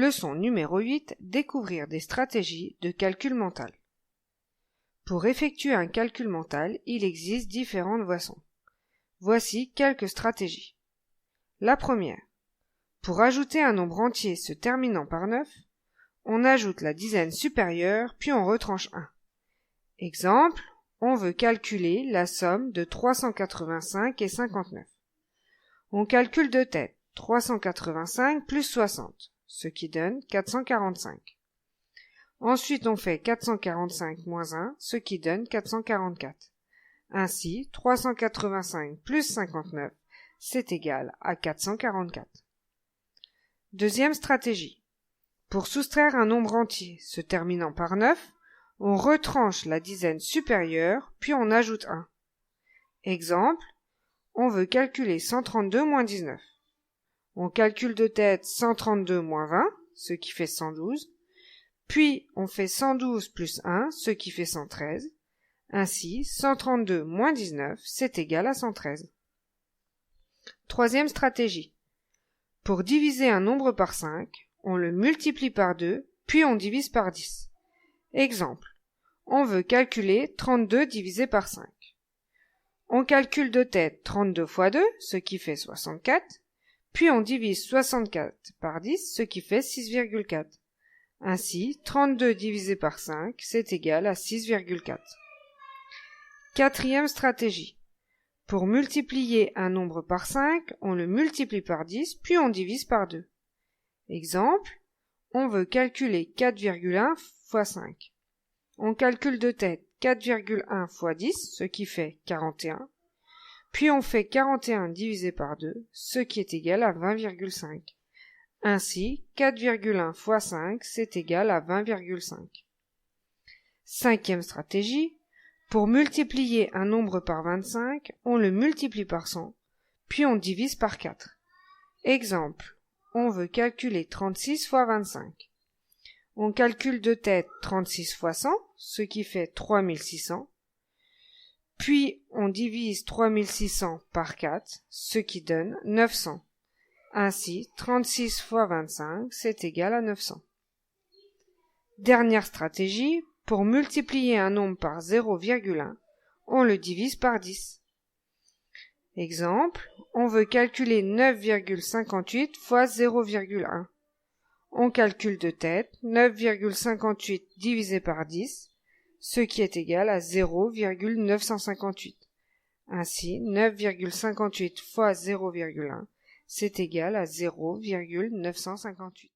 Leçon numéro 8. Découvrir des stratégies de calcul mental. Pour effectuer un calcul mental, il existe différentes façons. Voici quelques stratégies. La première. Pour ajouter un nombre entier se terminant par 9, on ajoute la dizaine supérieure puis on retranche 1. Exemple, on veut calculer la somme de 385 et 59. On calcule de tête 385 plus 60, ce qui donne 445. Ensuite, on fait 445 moins 1, ce qui donne 444. Ainsi, 385 plus 59, c'est égal à 444. Deuxième stratégie. Pour soustraire un nombre entier se terminant par 9, on retranche la dizaine supérieure, puis on ajoute 1. Exemple, on veut calculer 132 moins 19. On calcule de tête 132 moins 20, ce qui fait 112. Puis, on fait 112 plus 1, ce qui fait 113. Ainsi, 132 moins 19, c'est égal à 113. Troisième stratégie. Pour diviser un nombre par 5, on le multiplie par 2, puis on divise par 10. Exemple, on veut calculer 32 divisé par 5. On calcule de tête 32 fois 2, ce qui fait 64, puis on divise 64 par 10, ce qui fait 6,4. Ainsi, 32 divisé par 5, c'est égal à 6,4. Quatrième stratégie. Pour multiplier un nombre par 5, on le multiplie par 10, puis on divise par 2. Exemple, on veut calculer 4,1 fois 5. On calcule de tête 4,1 fois 10, ce qui fait 41. Puis on fait 41 divisé par 2, ce qui est égal à 20,5. Ainsi, 4,1 fois 5, c'est égal à 20,5. Cinquième stratégie. Pour multiplier un nombre par 25, on le multiplie par 100, puis on divise par 4. Exemple, on veut calculer 36 fois 25. On calcule de tête 36 fois 100, ce qui fait 3600. Puis on divise 3600 par 4, ce qui donne 900. Ainsi, 36 fois 25, c'est égal à 900. Dernière stratégie, pour multiplier un nombre par 0,1, on le divise par 10. Exemple, on veut calculer 9,58 fois 0,1. On calcule de tête 9,58 divisé par 10, ce qui est égal à 0,958. Ainsi, 9,58 fois 0,1, c'est égal à 0,958.